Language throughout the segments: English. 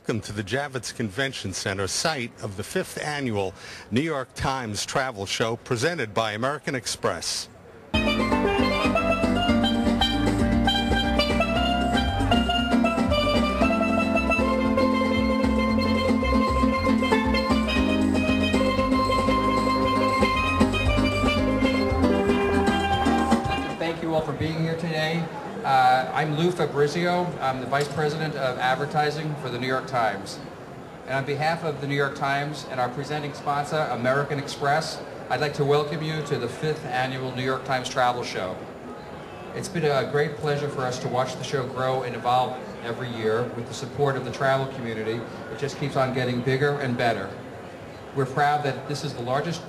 welcome to the Javits Convention Center, site of the 5th annual New York Times Travel Show presented by American Express. Thank you all for being here today. I'm Lou Fabrizio. I'm the Vice President of Advertising for the New York Times. And on behalf of the New York Times and our presenting sponsor, American Express, I'd like to welcome you to the 5th annual New York Times Travel Show. It's been a great pleasure for us to watch the show grow and evolve every year with the support of the travel community. It just keeps on getting bigger and better. We're proud that this is the largest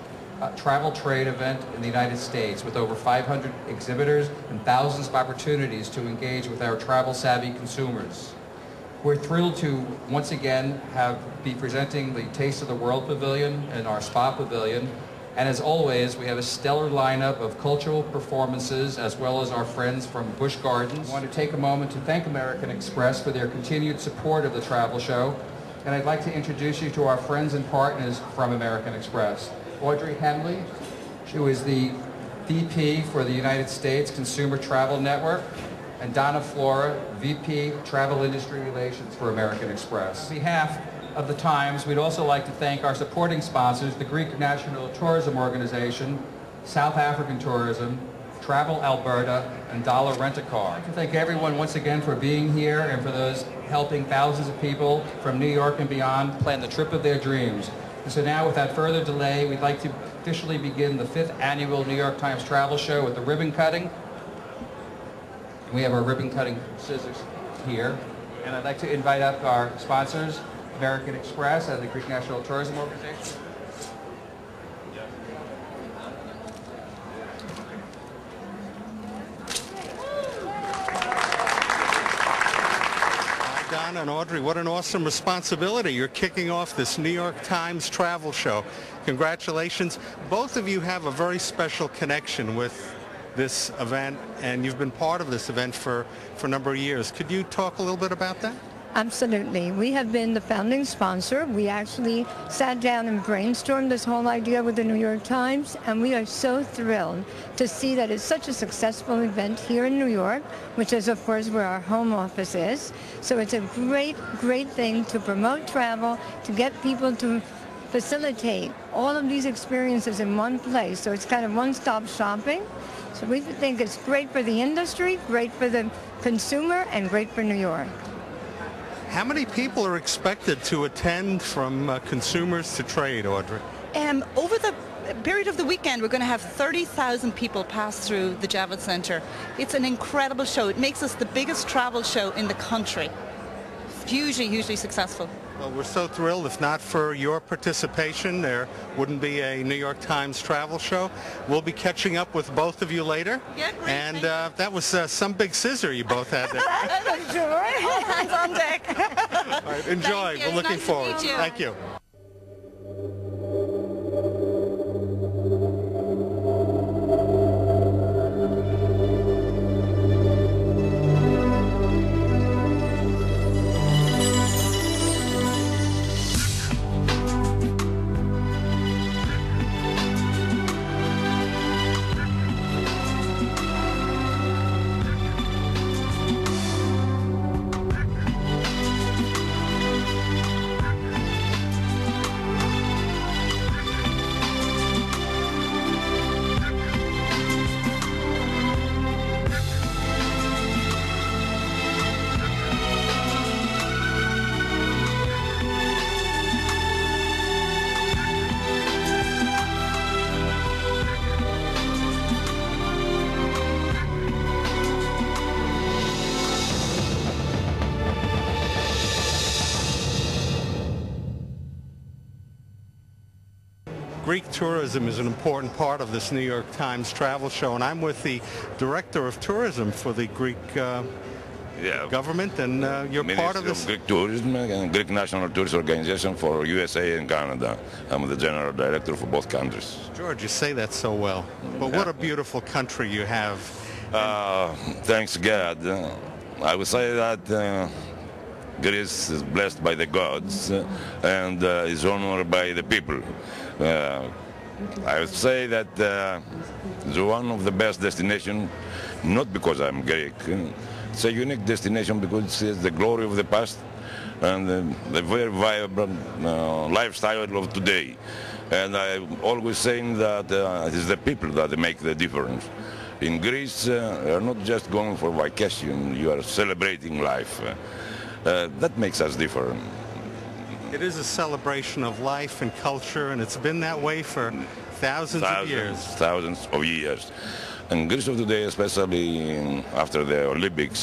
travel trade event in the United States, with over 500 exhibitors and thousands of opportunities to engage with our travel-savvy consumers. We're thrilled to once again be presenting the Taste of the World Pavilion and our Spa Pavilion. And as always, we have a stellar lineup of cultural performances as well as our friends from Busch Gardens. I want to take a moment to thank American Express for their continued support of the travel show. And I'd like to introduce you to our friends and partners from American Express. Audrey Henley, who is the VP for the United States Consumer Travel Network, and Donna Flora, VP Travel Industry Relations for American Express. On behalf of the Times, we'd also like to thank our supporting sponsors, the Greek National Tourism Organization, South African Tourism, Travel Alberta, and Dollar Rent-A-Car. I'd like to thank everyone once again for being here and for those helping thousands of people from New York and beyond plan the trip of their dreams. And so now, without further delay, we'd like to officially begin the 5th annual New York Times Travel Show with the ribbon cutting. We have our ribbon cutting scissors here. And I'd like to invite up our sponsors, American Express and the Greek National Tourism Organization. Donna and Audrey, what an awesome responsibility. You're kicking off this New York Times Travel Show. Congratulations. Both of you have a very special connection with this event, and you've been part of this event for a number of years. Could you talk a little bit about that? Absolutely. We have been the founding sponsor. We actually sat down and brainstormed this whole idea with the New York Times, and we are so thrilled to see that it's such a successful event here in New York, which is, of course, where our home office is. So it's a great, great thing to promote travel, to get people to facilitate all of these experiences in one place. So it's kind of one-stop shopping. So we think it's great for the industry, great for the consumer, and great for New York. How many people are expected to attend, from consumers to trade, Audrey? Over the period of the weekend, we're going to have 30,000 people pass through the Javits Center. It's an incredible show. It makes us the biggest travel show in the country. Hugely, hugely successful. Well, we're so thrilled. If not for your participation, there wouldn't be a New York Times Travel Show. We'll be catching up with both of you later. Yeah, great. And that was some big scissor you both had there. All hands on deck. All right, enjoy. We're looking forward. Thank you. Greek tourism is an important part of this New York Times Travel Show, and I'm with the Director of Tourism for the Greek government, and you're part of this. Greek Tourism and Greek National Tourist Organization for USA and Canada. I'm the General Director for both countries. George, you say that so well, but what a beautiful country you have. Thanks God. I would say that Greece is blessed by the gods and is honored by the people. I would say that it's one of the best destinations, not because I'm Greek. It's a unique destination because it's the glory of the past and the very vibrant lifestyle of today. And I'm always saying that it is the people that make the difference. In Greece, you're not just going for vacation, you are celebrating life. That makes us different. It is a celebration of life and culture, and it's been that way for thousands of years. Thousands of years. And Greece of today, especially after the Olympics,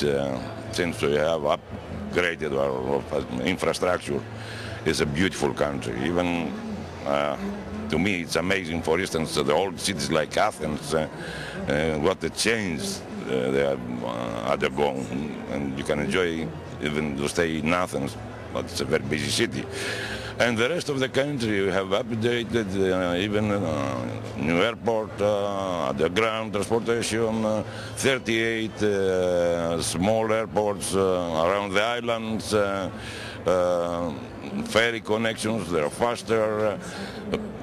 since we have upgraded our infrastructure, is a beautiful country. Even to me, it's amazing, for instance, the old cities like Athens, what the change they have undergone. And you can enjoy even to stay in Athens, but it's a very busy city. And the rest of the country, we have updated even new airport, underground transportation, 38 small airports around the islands, ferry connections, they're faster,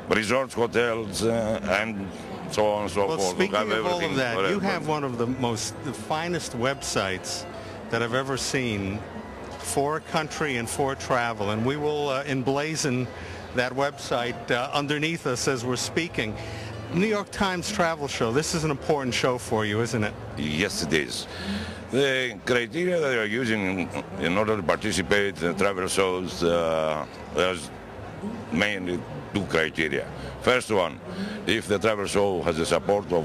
resorts, hotels, and so on and so forth. Well, speaking of all of that, you have one of the finest websites that I've ever seen for a country and for travel, and we will emblazon that website underneath us as we're speaking. New York Times Travel Show, this is an important show for you, isn't it? Yes, it is. The criteria that you're using in order to participate in travel shows, there's mainly two criteria. First one, if the travel show has the support of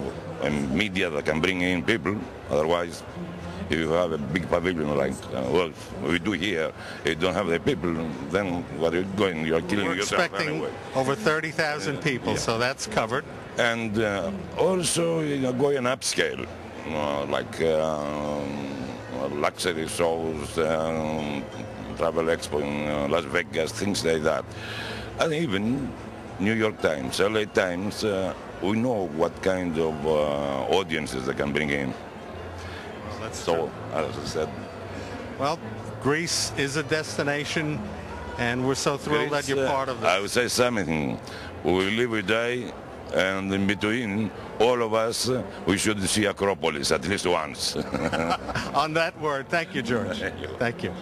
media that can bring in people, otherwise if you have a big pavilion like well, we do here, if you don't have the people, then what are you going? You're killing yourself anyway. Over 30,000 people, yeah. So that's covered. And also, going upscale, like luxury shows, travel expo in Las Vegas, things like that. And even New York Times, LA Times, we know what kind of audiences they can bring in. So, as I said. Well, Greece is a destination, and we're so thrilled that you're part of this. I would say something. We live, we die, and in between, all of us, we should see Acropolis at least once. On that word, thank you, George. Thank you.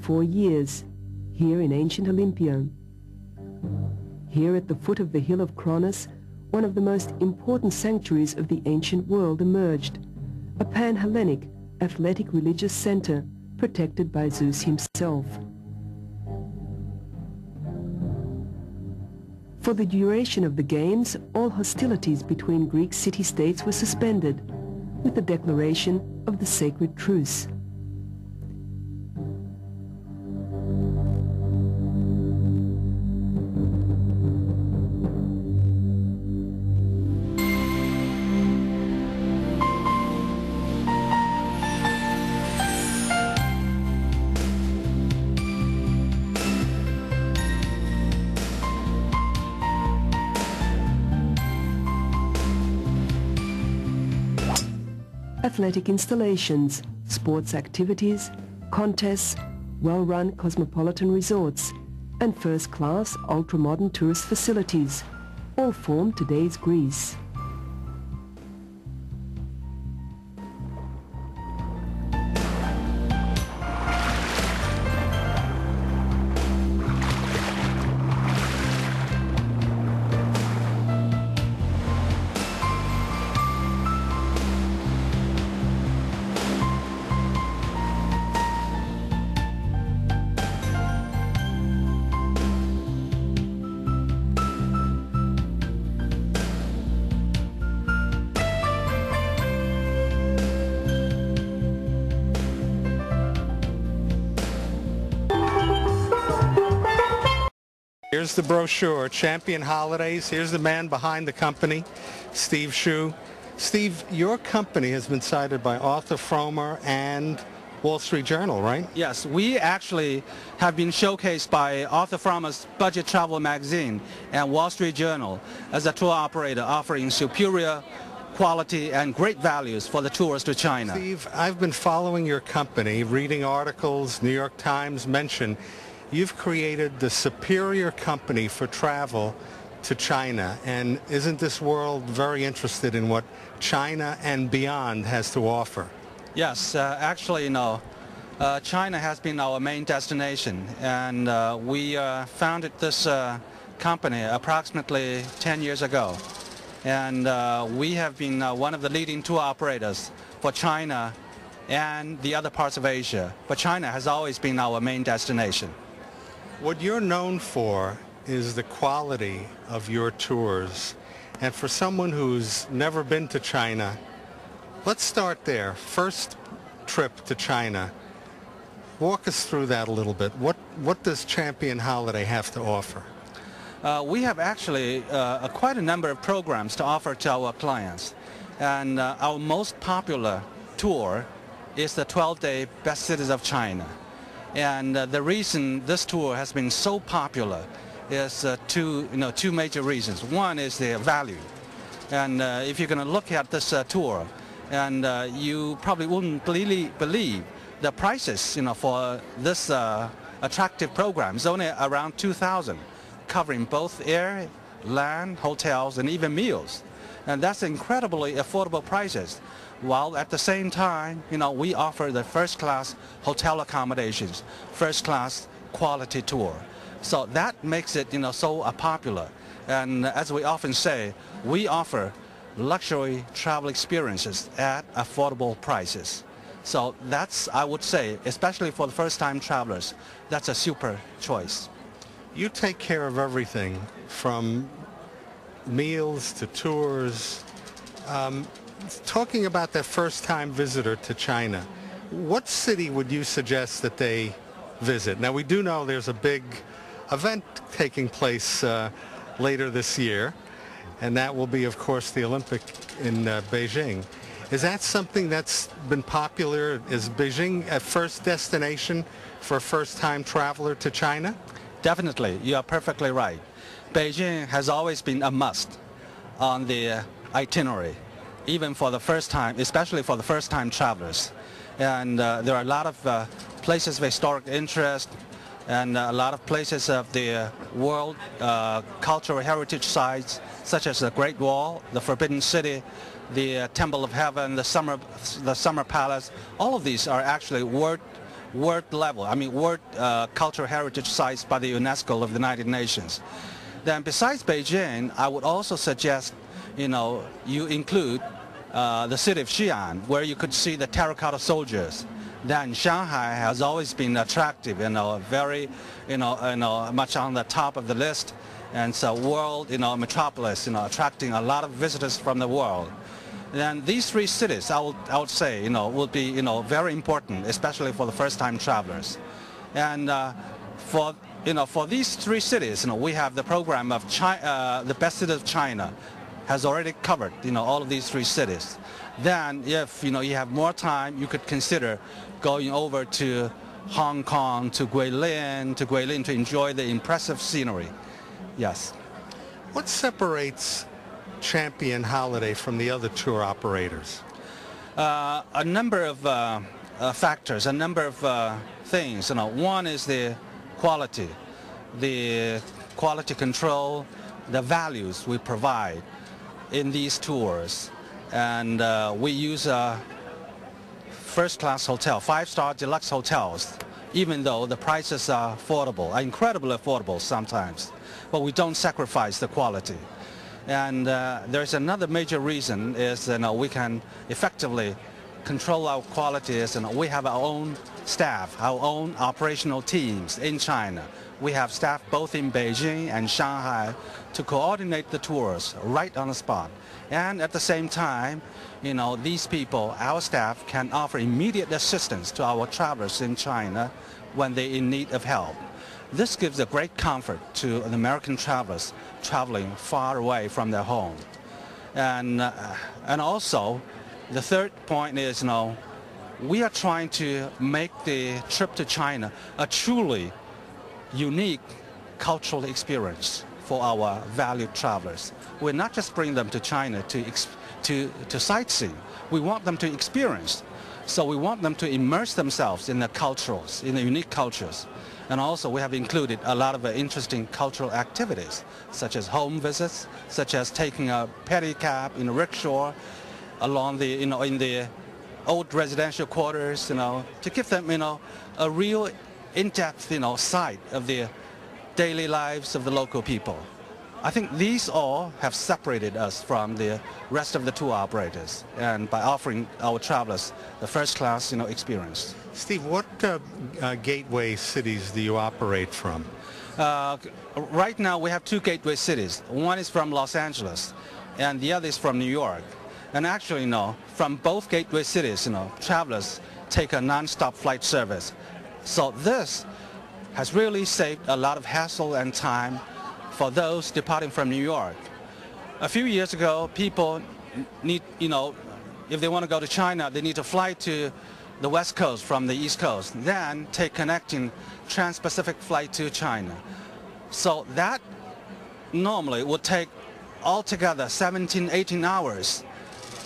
4 years, here in ancient Olympia. Here at the foot of the hill of Kronos, one of the most important sanctuaries of the ancient world emerged, a pan-Hellenic athletic religious center protected by Zeus himself. For the duration of the games, all hostilities between Greek city-states were suspended with the declaration of the sacred truce. Athletic installations, sports activities, contests, well-run cosmopolitan resorts, and first-class ultra-modern tourist facilities all form today's Greece. Here's the brochure, Champion Holidays. Here's the man behind the company, Steve Hsu. Steve, your company has been cited by Arthur Fromer and Wall Street Journal, right? Yes, we actually have been showcased by Arthur Fromer's Budget Travel magazine and Wall Street Journal as a tour operator offering superior quality and great values for the tours to China. Steve, I've been following your company, reading articles, New York Times mention you've created the superior company for travel to China. And isn't this world very interested in what China and beyond has to offer? Yes, actually, China has been our main destination, and we founded this company approximately 10 years ago. And we have been one of the leading tour operators for China and the other parts of Asia. But China has always been our main destination. What you're known for is the quality of your tours. And for someone who's never been to China, let's start there. First trip to China. Walk us through that a little bit. What does Champion Holiday have to offer? We have actually quite a number of programs to offer to our clients. And our most popular tour is the 12-day Best Cities of China. And the reason this tour has been so popular is two major reasons. One is the value. And if you're going to look at this tour, and you probably wouldn't really believe the prices, for this attractive program is only around 2,000, covering both air, land, hotels, and even meals. And that's incredibly affordable prices. While at the same time, we offer the first-class hotel accommodations, first-class quality tour. So that makes it, so popular. And as we often say, we offer luxury travel experiences at affordable prices. So that's, I would say, especially for the first-time travelers, that's a super choice. You take care of everything from meals to tours. Talking about that first-time visitor to China, what city would you suggest that they visit? Now, we do know there's a big event taking place later this year, and that will be, of course, the Olympic in Beijing. Is that something that's been popular? Is Beijing a first destination for a first-time traveler to China? Definitely. You are perfectly right. Beijing has always been a must on the itinerary, even for the first time, especially for the first-time travelers. And there are a lot of places of historic interest and a lot of places of the world cultural heritage sites, such as the Great Wall, the Forbidden City, the Temple of Heaven, the Summer Palace. All of these are actually world cultural heritage sites by the UNESCO of the United Nations. Then besides Beijing, I would also suggest, you include the city of Xi'an, where you could see the terracotta soldiers. Then Shanghai has always been attractive, very, much on the top of the list. And so world, metropolis, attracting a lot of visitors from the world. Then these three cities, I would say, will be, very important, especially for the first-time travelers. And for these three cities, we have the program of the Best Cities of China has already covered, all of these three cities. Then if, you have more time, you could consider going over to Hong Kong, to Guilin to enjoy the impressive scenery. Yes. What separates Champion Holiday from the other tour operators? A number of factors, a number of things. One is the quality control, the values we provide in these tours. And we use first-class hotel, 5-star deluxe hotels, even though the prices are affordable, incredibly affordable sometimes. But we don't sacrifice the quality. And there's another major reason is we can effectively control our quality is we have our own staff, our own operational teams in China. We have staff both in Beijing and Shanghai to coordinate the tours right on the spot. And at the same time, these people, our staff, can offer immediate assistance to our travelers in China when they're in need of help. This gives a great comfort to the American travelers traveling far away from their home. And also, the third point is, we are trying to make the trip to China a truly unique cultural experience for our valued travelers. We're not just bringing them to China to sightsee. We want them to experience. So we want them to immerse themselves in the cultures, in the unique cultures. And also we have included a lot of interesting cultural activities, such as home visits, such as taking a pedicab in a rickshaw along the, in the old residential quarters, to give them, a real in-depth, sight of the daily lives of the local people. I think these all have separated us from the rest of the tour operators, and by offering our travelers the first-class, experience. Steve, what gateway cities do you operate from? Right now we have two gateway cities. One is from Los Angeles, and the other is from New York. And actually, from both gateway cities, travelers take a non-stop flight service. So this has really saved a lot of hassle and time for those departing from New York. A few years ago, people need, if they want to go to China, they need to fly to the West Coast from the East Coast, then take connecting trans-Pacific flight to China. So that normally would take altogether 17, 18 hours,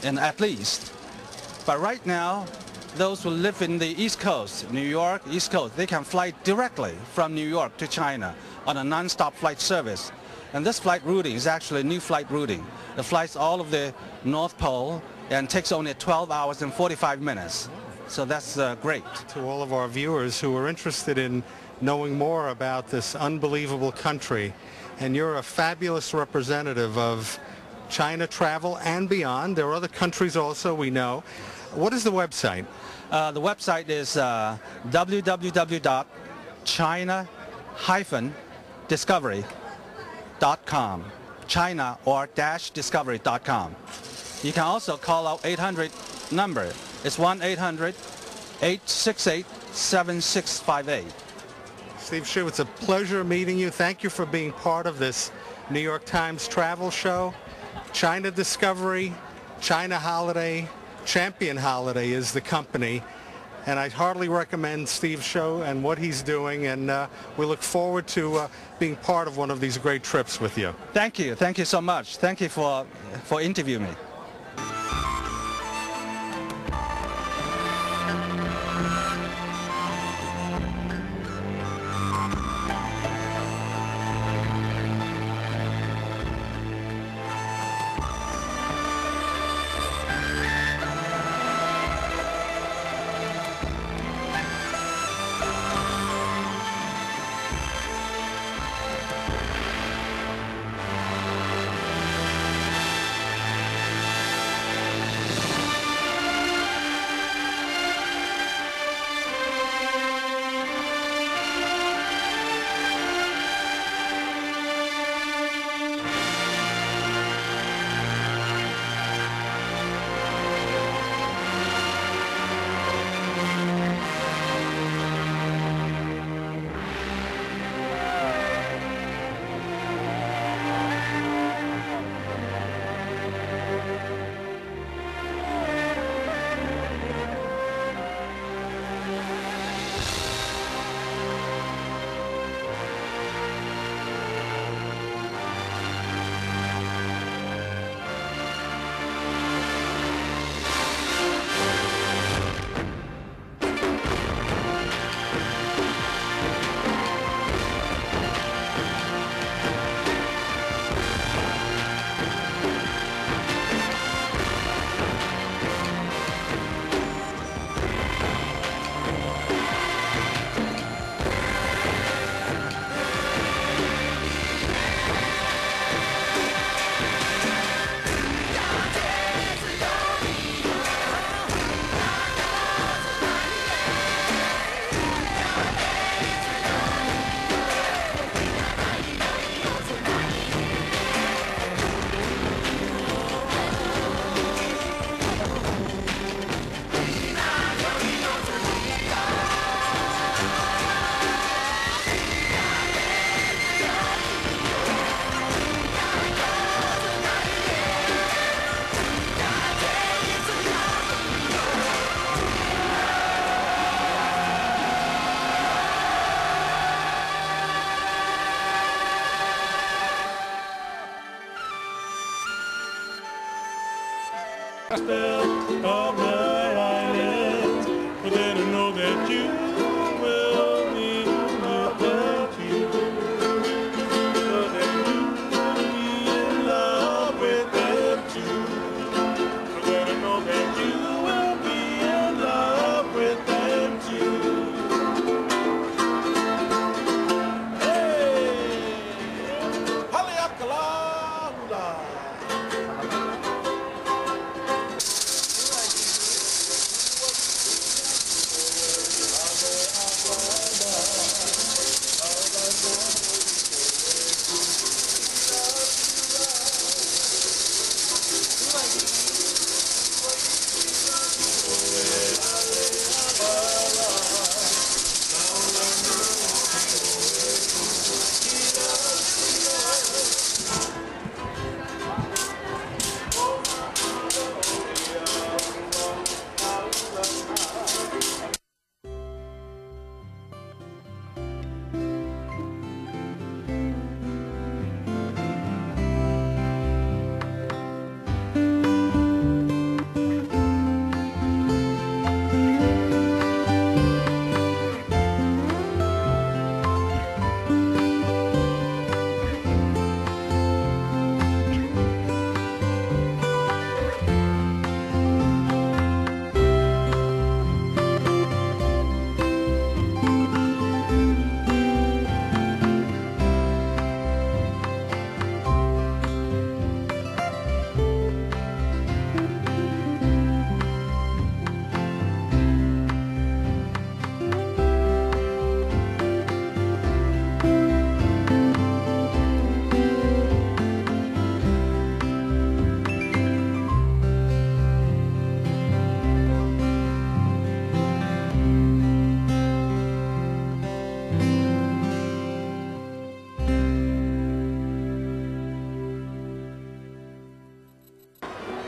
and at least. But right now, those who live in the East Coast, New York, East Coast, they can fly directly from New York to China on a non-stop flight service. And this flight routing is actually a new flight routing. It flies all of the North Pole and takes only 12 hours and 45 minutes. So that's great. To all of our viewers who are interested in knowing more about this unbelievable country, and you're a fabulous representative of China travel and beyond. There are other countries also, we know. What is the website? The website is www.china-discovery.com. China or -discovery.com. You can also call our 800 number. It's 1-800-868-7658. Steve Hsu, it's a pleasure meeting you. Thank you for being part of this New York Times travel show. China Discovery, China Holiday, Champion Holiday is the company. And I heartily recommend Steve's show and what he's doing, and we look forward to being part of one of these great trips with you. Thank you. Thank you so much. Thank you for interviewing me. spell of my islands. But then I know that you will be in love with you. So that you will be in love with them too. But then I know that you will be in love with them too.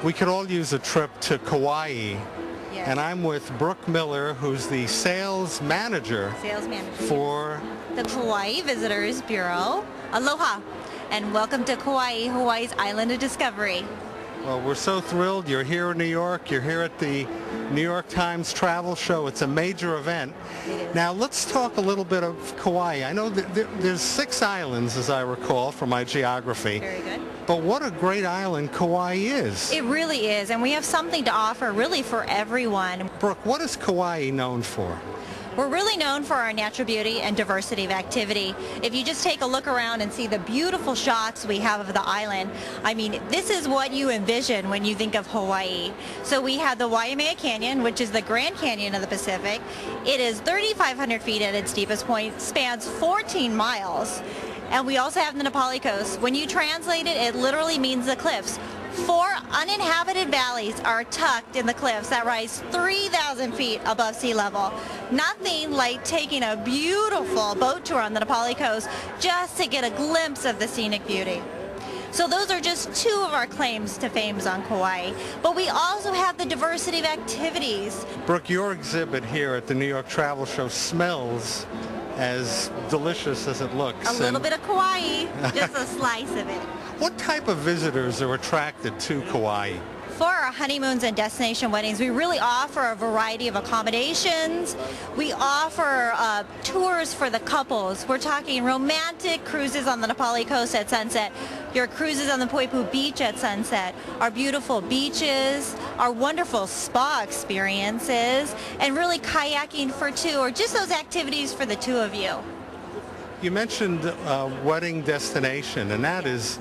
We could all use a trip to Kauai. Yes. And I'm with Brooke Miller, who's the sales manager for the Kauai Visitors Bureau. Aloha, and welcome to Kauai, Hawaii's island of discovery. Well, we're so thrilled. You're here in New York. You're here at the New York Times Travel Show. It's a major event. It is. Now, let's talk a little bit of Kauai. I know that there's 6 islands, as I recall, from my geography. Very good. But what a great island Kauai is. It really is, and we have something to offer really for everyone. Brooke, what is Kauai known for? We're really known for our natural beauty and diversity of activity. If you just take a look around and see the beautiful shots we have of the island, I mean, this is what you envision when you think of Hawaii. So we have the Waimea Canyon, which is the Grand Canyon of the Pacific. It is 3,500 feet at its deepest point, spans 14 miles. And we also have the Nepali Coast. When you translate it, it literally means the cliffs. 4 uninhabited valleys are tucked in the cliffs that rise 3,000 feet above sea level. Nothing like taking a beautiful boat tour on the Nepali Coast just to get a glimpse of the scenic beauty. So those are just 2 of our claims to fame on Kauai. But we also have the diversity of activities. Brooke, your exhibit here at the New York Travel Show smells as delicious as it looks. A little bit of Kauai, just a slice of it. What type of visitors are attracted to Kauai? For our honeymoons and destination weddings, we really offer a variety of accommodations. We offer tours for the couples. We're talking romantic cruises on the Nepali Coast at sunset, your cruises on the Poipu Beach at sunset, our beautiful beaches, our wonderful spa experiences, and really kayaking for 2, or just those activities for the 2 of you. You mentioned wedding destination, and that is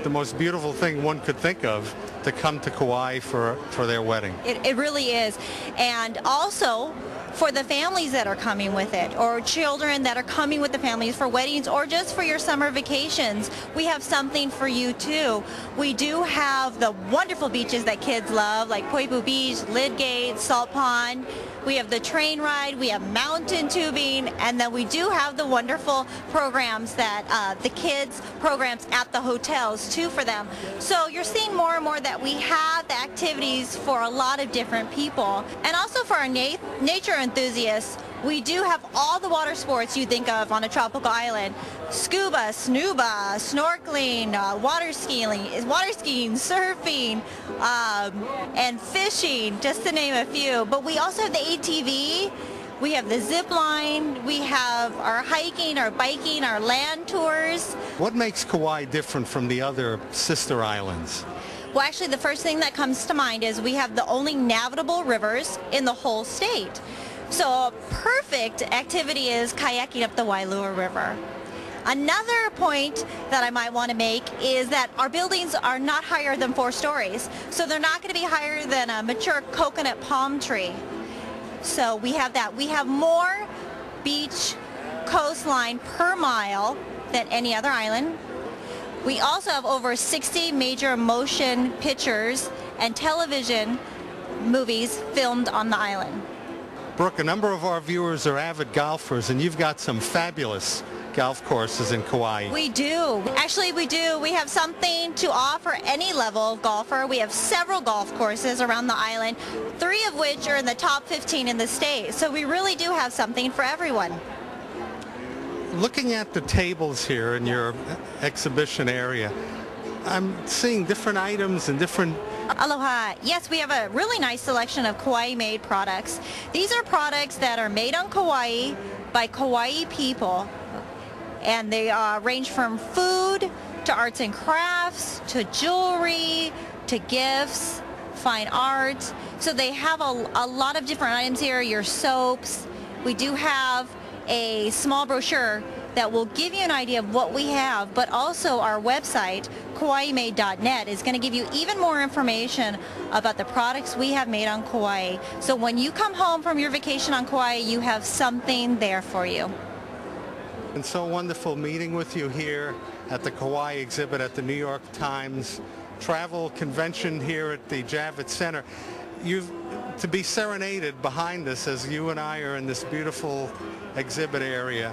the most beautiful thing one could think of, to come to Kauai for their wedding. It really is. And also for the families that are coming with it, or children that are coming with the families for weddings, or just for your summer vacations, we have something for you too. We do have the wonderful beaches that kids love, like Poipu Beach, Lidgate, Salt Pond. We have the train ride, we have mountain tubing, and then we do have the wonderful programs that the kids programs at the hotels too for them. So you're seeing more and more that we have the activities for a lot of different people. And also for our nature enthusiasts, We do have all the water sports you think of on a tropical island. Scuba, snuba, snorkeling, water skiing, surfing, and fishing, just to name a few. But we also have the ATV. We have the zip line, we have our hiking, our biking, our land tours. What makes Kauai different from the other sister islands? Well, actually, the first thing that comes to mind is we have the only navigable rivers in the whole state. So a perfect activity is kayaking up the Wailua River. Another point that I might want to make is that our buildings are not higher than 4 stories. So they're not going to be higher than a mature coconut palm tree. So we have that. We have more beach coastline per mile than any other island. We also have over 60 major motion pictures and television movies filmed on the island. Brooke, a number of our viewers are avid golfers, and you've got some fabulous golf courses in Kauai. We do. Actually, we do. We have something to offer any level of golfer. We have several golf courses around the island, 3 of which are in the top 15 in the state. So we really do have something for everyone. Looking at the tables here in your exhibition area, I'm seeing different items and different... Aloha. Yes, we have a really nice selection of Kauai-made products. These are products that are made on Kauai by Kauai people. And they range from food to arts and crafts to jewelry to gifts, fine art. So they have a lot of different items here, your soaps. We do have a small brochure that will give you an idea of what we have, but also our website, kawaimade.net, is going to give you even more information about the products we have made on Kauai. So when you come home from your vacation on Kauai, you have something there for you. And so wonderful meeting with you here at the Kauai exhibit at the New York Times Travel Convention here at the Javits Center. To be serenaded behind us as you and I are in this beautiful exhibit area.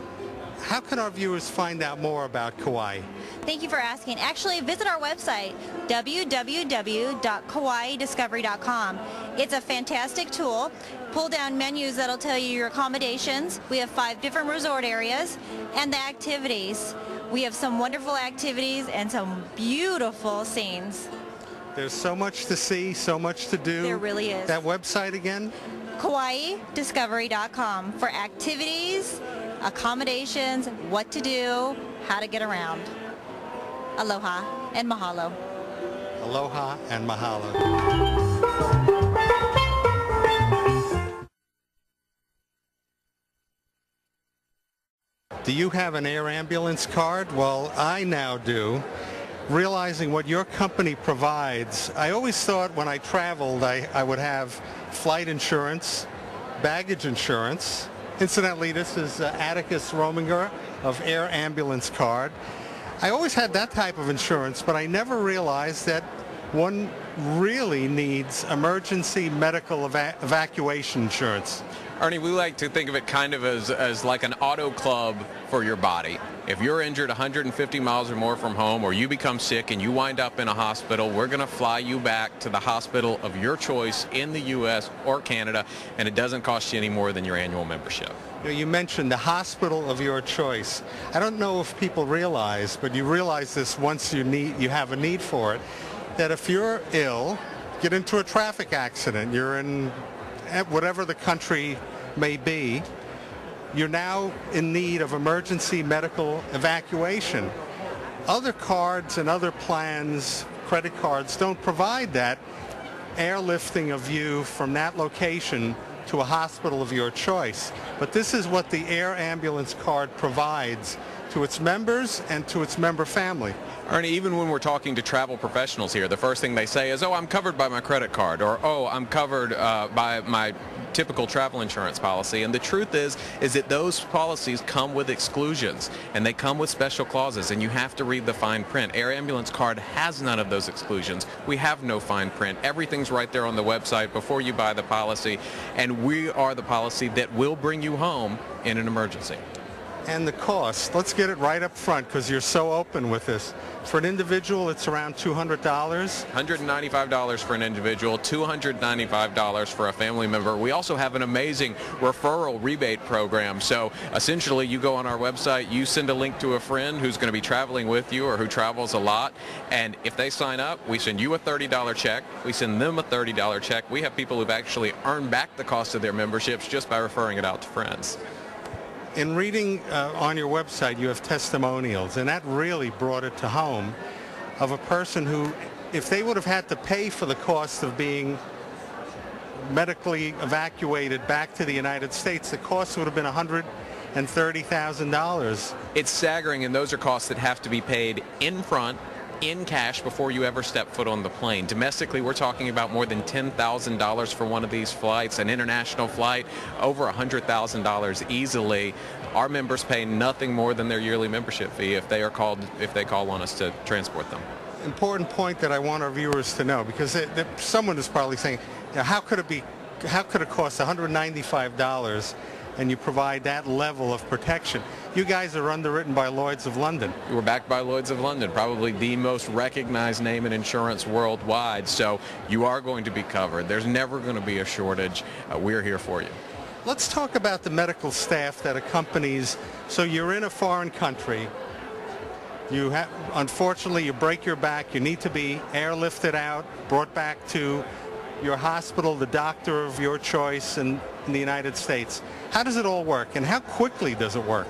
How can our viewers find out more about Kauai? Thank you for asking. Actually, visit our website, www.kauaidiscovery.com. It's a fantastic tool. Pull down menus that'll tell you your accommodations. We have 5 different resort areas and the activities. We have some wonderful activities and some beautiful scenes. There's so much to see, so much to do. There really is. That website again? Kauaidiscovery.com for activities, accommodations, what to do, how to get around. Aloha and mahalo. Aloha and mahalo. Do you have an air ambulance card? Well, I now do. Realizing what your company provides, I always thought when I traveled I would have flight insurance, baggage insurance. Incidentally, this is Atticus Rominger of Air Ambulance Card. I always had that type of insurance, but I never realized that one really needs emergency medical evacuation insurance. Ernie, we like to think of it kind of as like an auto club for your body. If you're injured 150 miles or more from home, or you become sick and you wind up in a hospital, we're going to fly you back to the hospital of your choice in the U.S. or Canada, and it doesn't cost you any more than your annual membership. You mentioned the hospital of your choice. I don't know if people realize, but you realize this once you have a need for it, that if you're ill, get into a traffic accident, you're in whatever the country may be, you're now in need of emergency medical evacuation. Other cards and other plans, credit cards, don't provide that airlifting of you from that location to a hospital of your choice. But this is what the Air Ambulance Card provides to its members and to its member family. Ernie, even when we're talking to travel professionals here, the first thing they say is, oh, I'm covered by my credit card, or oh, I'm covered by my typical travel insurance policy. And the truth is that those policies come with exclusions, and they come with special clauses, and you have to read the fine print. Air Ambulance Card has none of those exclusions. We have no fine print. Everything's right there on the website before you buy the policy, and we are the policy that will bring you home in an emergency. And the cost, let's get it right up front because you're so open with this. For an individual, it's around $200. $195 for an individual, $295 for a family member. We also have an amazing referral rebate program. So essentially, you go on our website, you send a link to a friend who's going to be traveling with you or who travels a lot, and if they sign up, we send you a $30 check. We send them a $30 check. We have people who've actually earned back the cost of their memberships just by referring it out to friends. In reading on your website, you have testimonials, and that really brought it to home of a person who, if they would have had to pay for the cost of being medically evacuated back to the United States, the cost would have been $130,000. It's staggering, and those are costs that have to be paid in front, in cash, before you ever step foot on the plane. Domestically, we're talking about more than $10,000 for one of these flights. An international flight, over $100,000 easily. Our members pay nothing more than their yearly membership fee if they call on us to transport them. Important point that I want our viewers to know, because someone is probably saying, how could it cost $195 and you provide that level of protection? You guys are underwritten by Lloyd's of London. We're backed by Lloyd's of London, probably the most recognized name in insurance worldwide. So you are going to be covered. There's never going to be a shortage. We're here for you. Let's talk about the medical staff that accompanies. So you're in a foreign country. Unfortunately, you break your back. You need to be airlifted out, brought back to your hospital, the doctor of your choice in the United States. How does it all work, and how quickly does it work?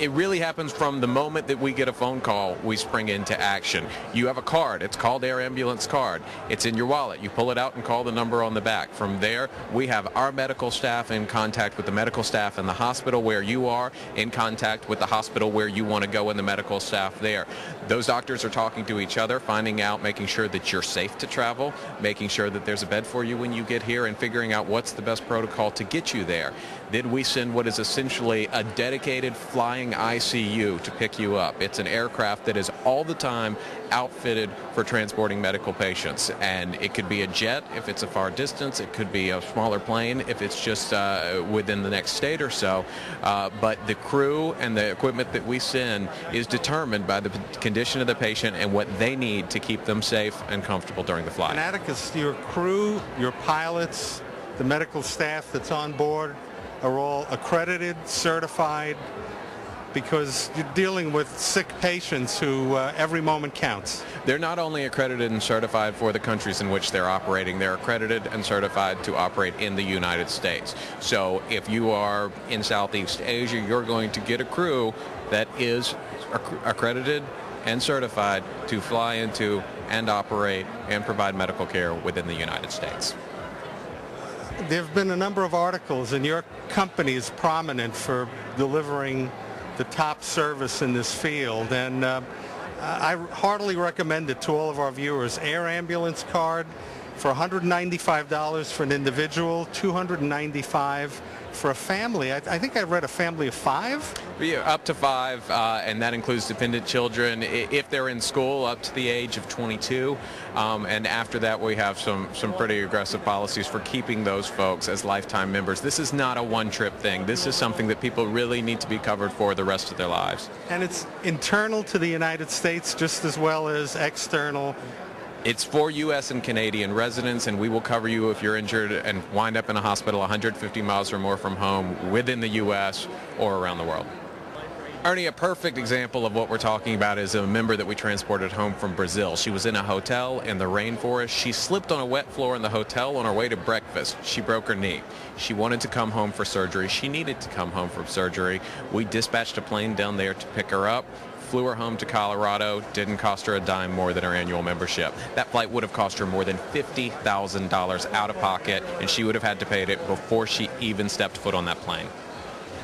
It really happens from the moment that we get a phone call, we spring into action. You have a card. It's called Air Ambulance Card. It's in your wallet. You pull it out and call the number on the back. From there, we have our medical staff in contact with the medical staff in the hospital where you are, in contact with the hospital where you want to go and the medical staff there. Those doctors are talking to each other, finding out, making sure that you're safe to travel, making sure that there's a bed for you when you get here, and figuring out what's the best protocol to get you there. Then we send what is essentially a dedicated flying ICU to pick you up. It's an aircraft that is all the time outfitted for transporting medical patients, and it could be a jet if it's a far distance. It could be a smaller plane if it's just within the next state or so. But the crew and the equipment that we send is determined by the condition of the patient and what they need to keep them safe and comfortable during the flight. And Atticus, your crew, your pilots, the medical staff that's on board are all accredited, certified, because you're dealing with sick patients who every moment counts. They're not only accredited and certified for the countries in which they're operating, they're accredited and certified to operate in the United States. So if you are in Southeast Asia, you're going to get a crew that is accredited and certified to fly into and operate and provide medical care within the United States. There have been a number of articles, and your company is prominent for delivering the top service in this field, and I heartily recommend it to all of our viewers. Air Ambulance Card for $195 for an individual, $295 for a family. I think I read a family of 5? Yeah, up to 5, and that includes dependent children if they're in school up to the age of 22. And after that, we have some pretty aggressive policies for keeping those folks as lifetime members. This is not a one-trip thing. This is something that people really need to be covered for the rest of their lives. And it's internal to the United States just as well as external. It's for U.S. and Canadian residents, and we will cover you if you're injured and wind up in a hospital 150 miles or more from home within the U.S. or around the world. Ernie, a perfect example of what we're talking about is a member that we transported home from Brazil. She was in a hotel in the rainforest. She slipped on a wet floor in the hotel on her way to breakfast. She broke her knee. She wanted to come home for surgery. She needed to come home from surgery. We dispatched a plane down there to pick her up, flew her home to Colorado, didn't cost her a dime more than her annual membership. That flight would have cost her more than $50,000 out of pocket, and she would have had to pay it before she even stepped foot on that plane.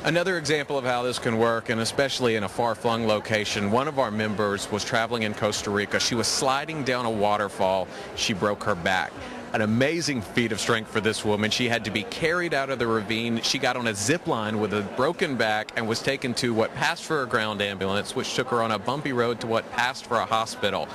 Another example of how this can work, and especially in a far-flung location, one of our members was traveling in Costa Rica. She was sliding down a waterfall. She broke her back. an amazing feat of strength for this woman. She had to be carried out of the ravine. She got on a zip line with a broken back and was taken to what passed for a ground ambulance, which took her on a bumpy road to what passed for a hospital.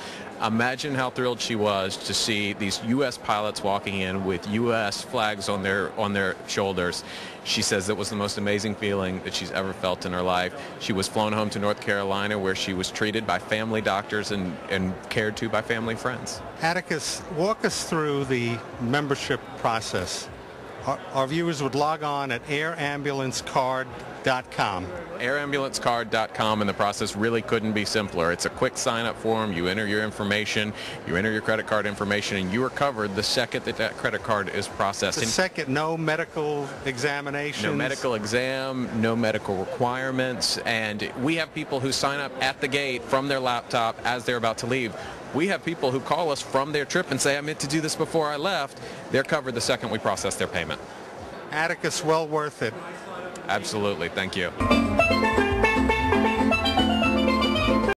Imagine how thrilled she was to see these U.S. pilots walking in with U.S. flags on their shoulders. She says it was the most amazing feeling that she's ever felt in her life. She was flown home to North Carolina, where she was treated by family doctors and cared to by family and friends. Atticus, walk us through the membership process. Our viewers would log on at airambulancecard.com. airambulancecard.com, and the process really couldn't be simpler. It's a quick sign-up form. You enter your information, you enter your credit card information, and you are covered the second that credit card is processed. The second, no medical examinations? No medical exam, no medical requirements, and we have people who sign up at the gate from their laptop as they're about to leave. We have people who call us from their trip and say, I meant to do this before I left. They're covered the second we process their payment. Atticus, well worth it. Absolutely. Thank you.